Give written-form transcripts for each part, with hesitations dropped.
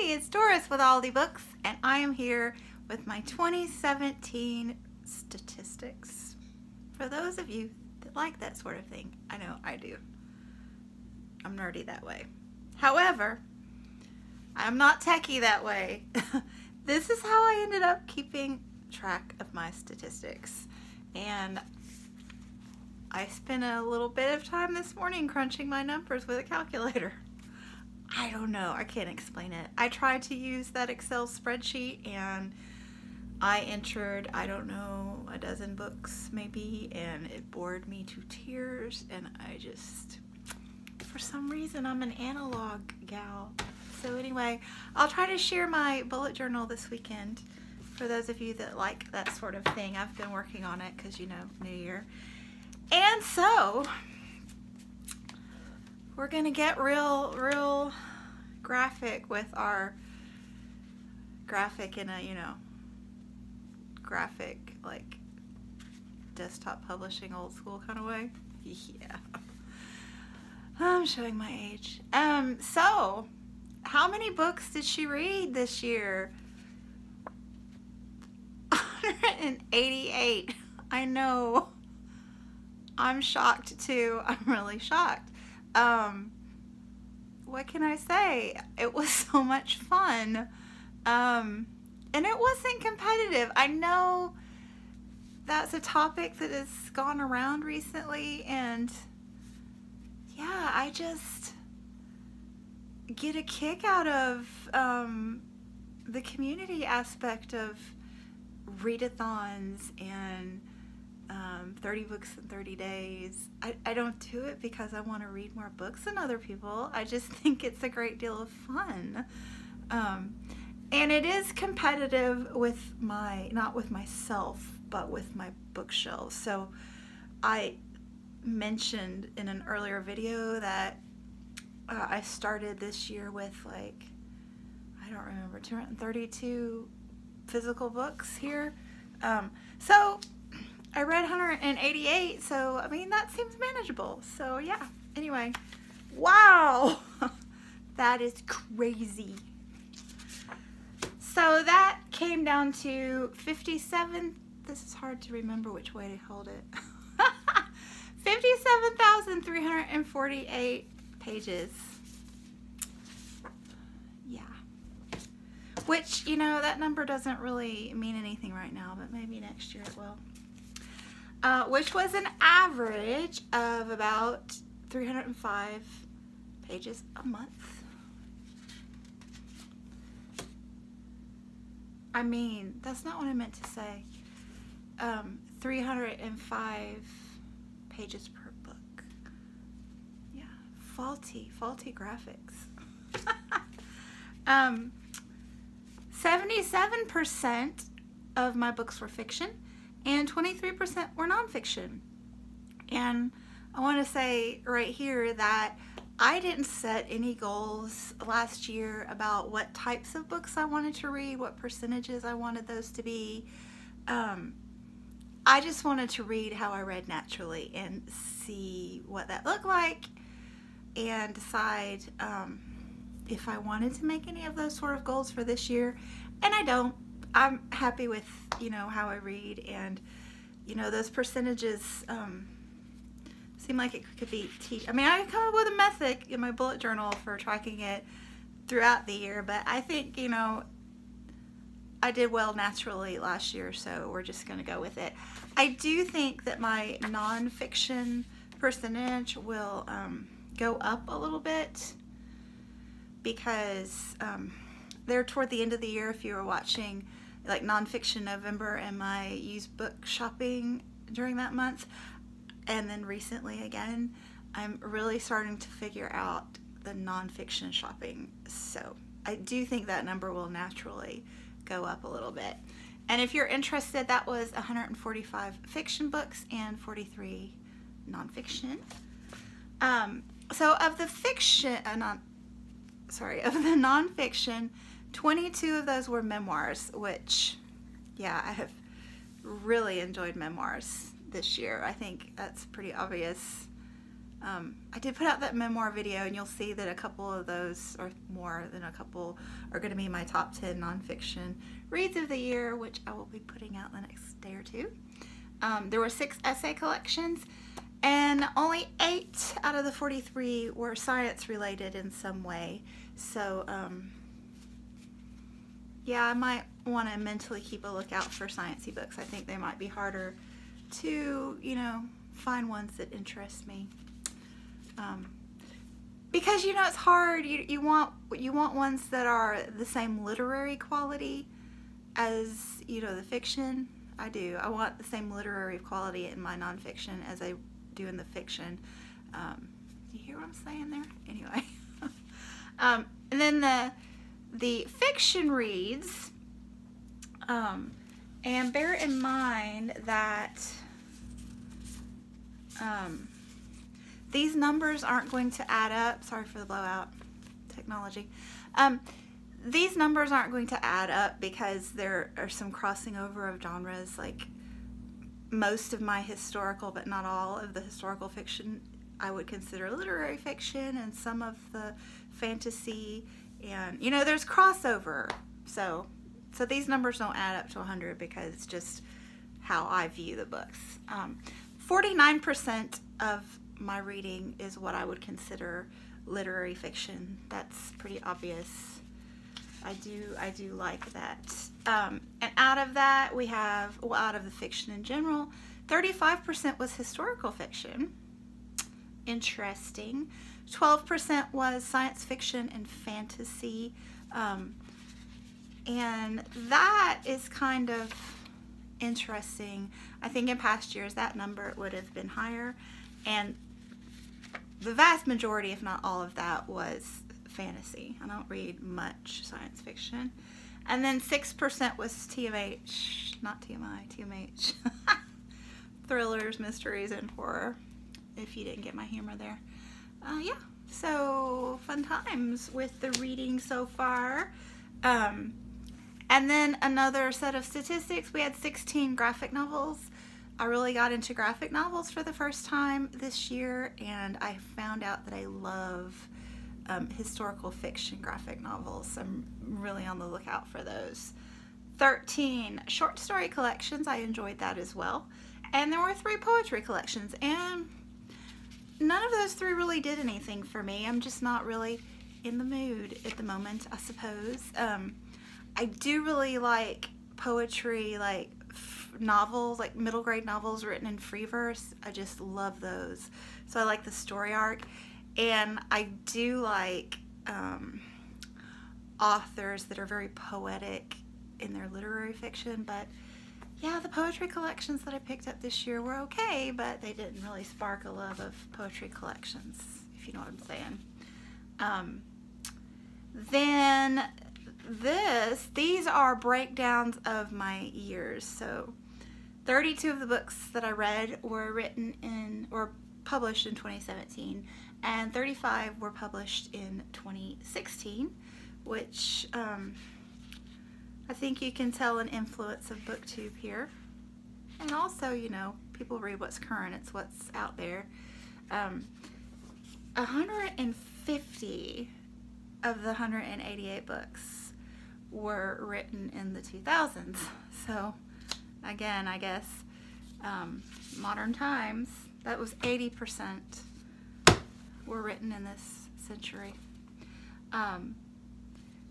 Hey, it's Doris with All the Books, and I am here with my 2017 statistics. For those of you that like that sort of thing, I know I do. I'm nerdy that way. However, I'm not techie that way. This is how I ended up keeping track of my statistics. And I spent a little bit of time this morning crunching my numbers with a calculator. I don't know, I can't explain it. I tried to use that Excel spreadsheet and I entered, I don't know, a dozen books maybe, and it bored me to tears, and I just, for some reason, I'm an analog gal. So anyway, I'll try to share my bullet journal this weekend for those of you that like that sort of thing. I've been working on it because, you know, New Year. And so we're gonna get real graphic with our graphic in a, you know, graphic like desktop publishing old school kind of way. Yeah. I'm showing my age. So how many books did she read this year? 188. I know. I'm shocked too. I'm really shocked. What can I say? It was so much fun. And it wasn't competitive. I know that's a topic that has gone around recently, and yeah, I just get a kick out of the community aspect of readathons and 30 books in 30 days. I don't do it because I want to read more books than other people. I just think it's a great deal of fun. And it is competitive with my, not with myself, but with my bookshelves. So I mentioned in an earlier video that I started this year with, like, I don't remember, 232 physical books here. So I read 188, so I mean, that seems manageable. So yeah, anyway, wow, that is crazy. So that came down to 57, this is hard to remember which way to hold it, 57,348 pages. Yeah. Which, you know, that number doesn't really mean anything right now, but maybe next year it will. Which was an average of about 305 pages a month. I mean, that's not what I meant to say. 305 pages per book. Yeah, faulty graphics. 77% of my books were fiction, and 23% were nonfiction. And I want to say right here that I didn't set any goals last year about what types of books I wanted to read, what percentages I wanted those to be. I just wanted to read how I read naturally and see what that looked like and decide if I wanted to make any of those sort of goals for this year. And I don't. I'm happy with, you know, how I read, and, you know, those percentages seem like it could be I mean, I come up with a method in my bullet journal for tracking it throughout the year, but I think, you know, I did well naturally last year, so we're just going to go with it. I do think that my nonfiction percentage will go up a little bit because they're toward the end of the year, if you were watching like Nonfiction November and my used book shopping during that month, and then recently again, I'm really starting to figure out the nonfiction shopping. So I do think that number will naturally go up a little bit. And if you're interested, that was 145 fiction books and 43 nonfiction. So of the fiction, of the nonfiction, 22 of those were memoirs, which, yeah, I have really enjoyed memoirs this year. I think that's pretty obvious. I did put out that memoir video, and you'll see that a couple of those, or more than a couple, are going to be my top 10 nonfiction reads of the year, which I will be putting out in the next day or two. There were 6 essay collections, and only 8 out of the 43 were science related in some way. So, yeah, I might want to mentally keep a lookout for sciencey books. I think they might be harder to, you know, find ones that interest me. Because, you know, it's hard. You want ones that are the same literary quality as, you know, the fiction. I do. I want the same literary quality in my nonfiction as I do in the fiction. You hear what I'm saying there? Anyway. And then the fiction reads, and bear in mind that these numbers aren't going to add up. Sorry for the blowout technology. These numbers aren't going to add up because there are some crossing over of genres. Like, most of my historical, but not all of the historical fiction, I would consider literary fiction, and some of the fantasy, and, you know, there's crossover. So these numbers don't add up to 100 because it's just how I view the books. 49% of my reading is what I would consider literary fiction. That's pretty obvious. I do like that. And out of that, we have, well, out of the fiction in general, 35% was historical fiction. Interesting. 12% was science fiction and fantasy. And that is kind of interesting. I think in past years that number would have been higher, and the vast majority, if not all of that, was fantasy. I don't read much science fiction. And then 6% was TMH, not TMI, TMH. Thrillers, mysteries, and horror, if you didn't get my humor there. Yeah, so fun times with the reading so far. And then another set of statistics, we had 16 graphic novels. I really got into graphic novels for the first time this year, and I found out that I love historical fiction graphic novels. I'm really on the lookout for those. 13 short story collections, I enjoyed that as well. And there were 3 poetry collections, and none of those 3 really did anything for me. I'm just not really in the mood at the moment, I suppose. I do really like poetry, like novels, like middle grade novels written in free verse. I just love those. So I like the story arc, and I do like authors that are very poetic in their literary fiction. But yeah, the poetry collections that I picked up this year were okay, but they didn't really spark a love of poetry collections, if you know what I'm saying. Then these are breakdowns of my years. So 32 of the books that I read were written in or published in 2017, and 35 were published in 2016, which I think you can tell an influence of BookTube here. And also, you know, people read what's current, it's what's out there. 150 of the 188 books were written in the 2000s. So again, I guess modern times, that was 80% were written in this century.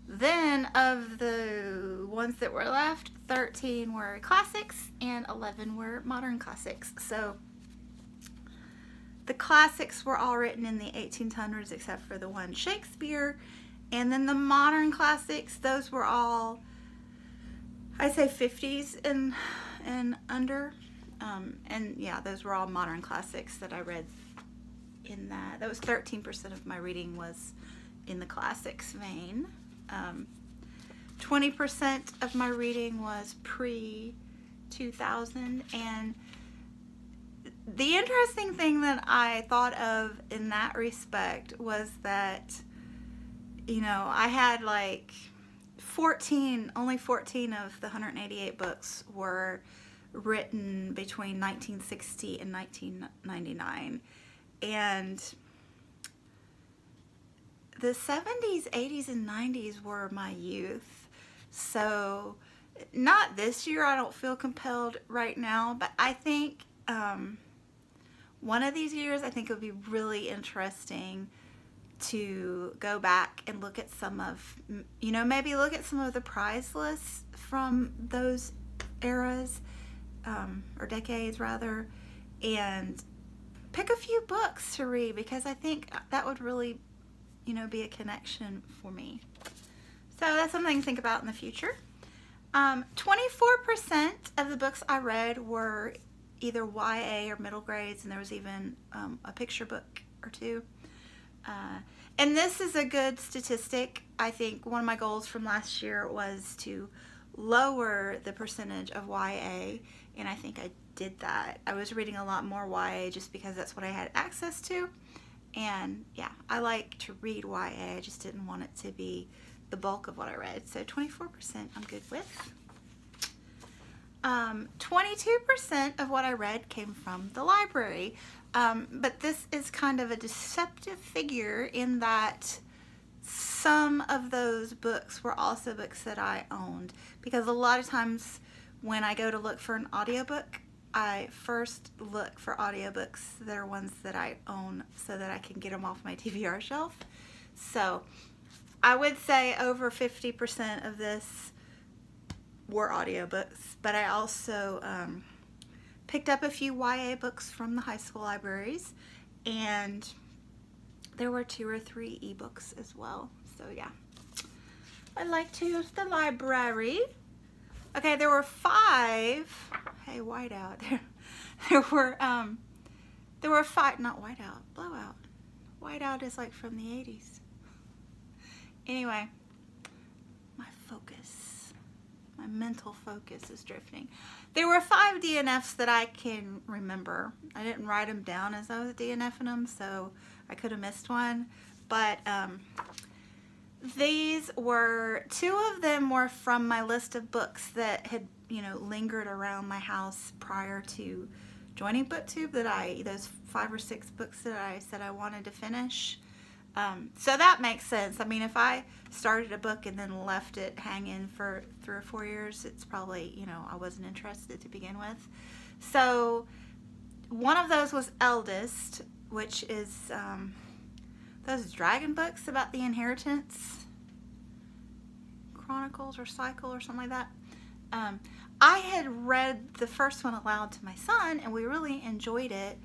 Then of the ones that were left, 13 were classics and 11 were modern classics. So the classics were all written in the 1800s except for the one Shakespeare. And then the modern classics, those were all, I'd say 50s and under. And yeah, those were all modern classics that I read in that. That was 13% of my reading was in the classics vein. 20% of my reading was pre-2000. And the interesting thing that I thought of in that respect was that, you know, I had like only 14 of the 188 books were written between 1960 and 1999. And the 70s, 80s, and 90s were my youth. So not this year, I don't feel compelled right now, but I think one of these years, I think it would be really interesting to go back and look at some of, you know, maybe look at some of the prize lists from those eras, or decades rather, and pick a few books to read, because I think that would really, you know, be a connection for me. So that's something to think about in the future. 24% of the books I read were either YA or middle grades, and there was even a picture book or two. And this is a good statistic. I think one of my goals from last year was to lower the percentage of YA, and I think I did that. I was reading a lot more YA just because that's what I had access to. And yeah, I like to read YA. I just didn't want it to be the bulk of what I read. So 24% I'm good with. 22% of what I read came from the library. But this is kind of a deceptive figure in that some of those books were also books that I owned. Because a lot of times when I go to look for an audiobook, I first look for audiobooks that are ones that I own so that I can get them off my TBR shelf. So I would say over 50% of this were audiobooks, but I also picked up a few YA books from the high school libraries, and there were 2 or 3 ebooks as well. So yeah, I like to use the library. Okay, there were 5. Hey, whiteout. There were 5. Not whiteout. Blowout. Whiteout is like from the 80s. Anyway, my focus, my mental focus is drifting. There were 5 DNFs that I can remember. I didn't write them down as I was DNFing them, so I could have missed one. But these were, 2 of them were from my list of books that had, you know, lingered around my house prior to joining BookTube, those 5 or 6 books that I said I wanted to finish. So that makes sense. I mean, if I started a book and then left it hanging for 3 or 4 years, it's probably, you know, I wasn't interested to begin with. So one of those was Eldest, which is those dragon books about the inheritance, Chronicles or Cycle or something like that. I had read the first one aloud to my son, and we really enjoyed it.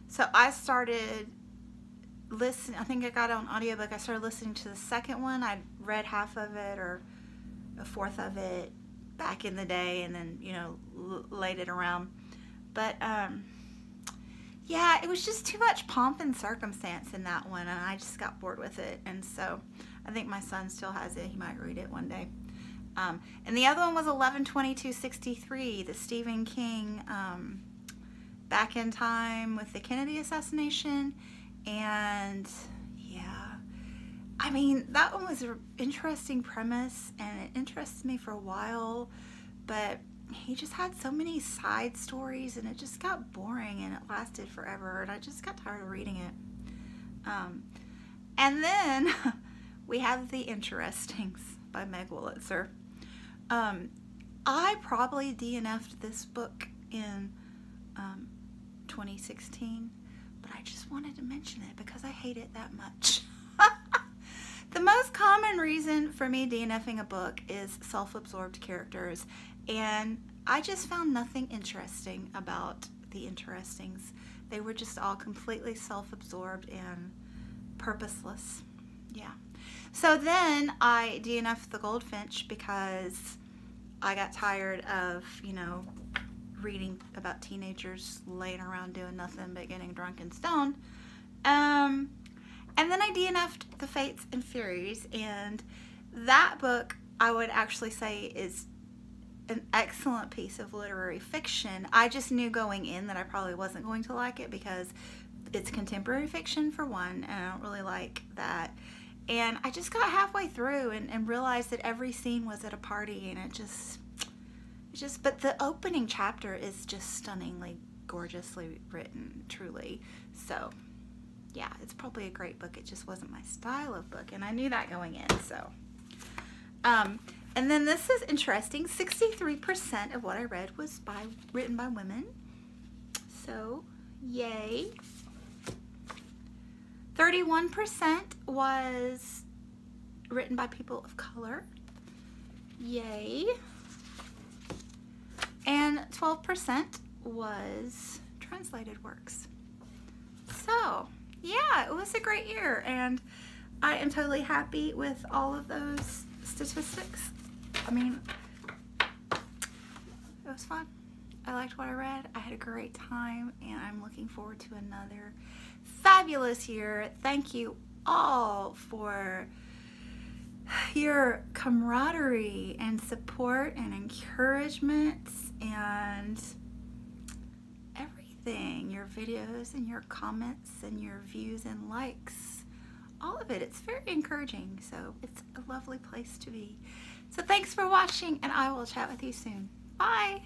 So I started listening. I think I got it on audiobook. I started listening to the second one. I read half of it or a fourth of it back in the day, and then, you know, laid it around. But yeah, it was just too much pomp and circumstance in that one, and I just got bored with it. And so I think my son still has it. He might read it one day. And the other one was 11/22/63, the Stephen King Back in Time with the Kennedy assassination. And yeah, I mean, that one was an interesting premise, and it interested me for a while, but he just had so many side stories, and it just got boring, and it lasted forever, and I just got tired of reading it. And then we have The Interestings by Meg Wolitzer. I probably DNF'd this book in 2016, but I just wanted to mention it because I hate it that much. The most common reason for me DNFing a book is self-absorbed characters, and I just found nothing interesting about The Interestings. They were just all completely self-absorbed and purposeless. Yeah. So then I DNF'd The Goldfinch because I got tired of, you know, reading about teenagers laying around doing nothing but getting drunk and stoned. And then I DNF'd The Fates and Furies, and that book I would actually say is an excellent piece of literary fiction. I just knew going in that I probably wasn't going to like it because it's contemporary fiction for one, and I don't really like that. And I just got halfway through and realized that every scene was at a party, and it just, but the opening chapter is just stunningly gorgeously written, truly. So yeah, it's probably a great book. It just wasn't my style of book, and I knew that going in. So and then this is interesting. 63% of what I read was written by women. So yay. 31% was written by people of color. Yay. And 12% was translated works. So, yeah, it was a great year, and I am totally happy with all of those statistics. I mean, it was fun. I liked what I read. I had a great time, and I'm looking forward to another fabulous year. Thank you all for your camaraderie and support and encouragement and everything. Your videos and your comments and your views and likes. All of it. It's very encouraging. So it's a lovely place to be. So thanks for watching, and I will chat with you soon. Bye.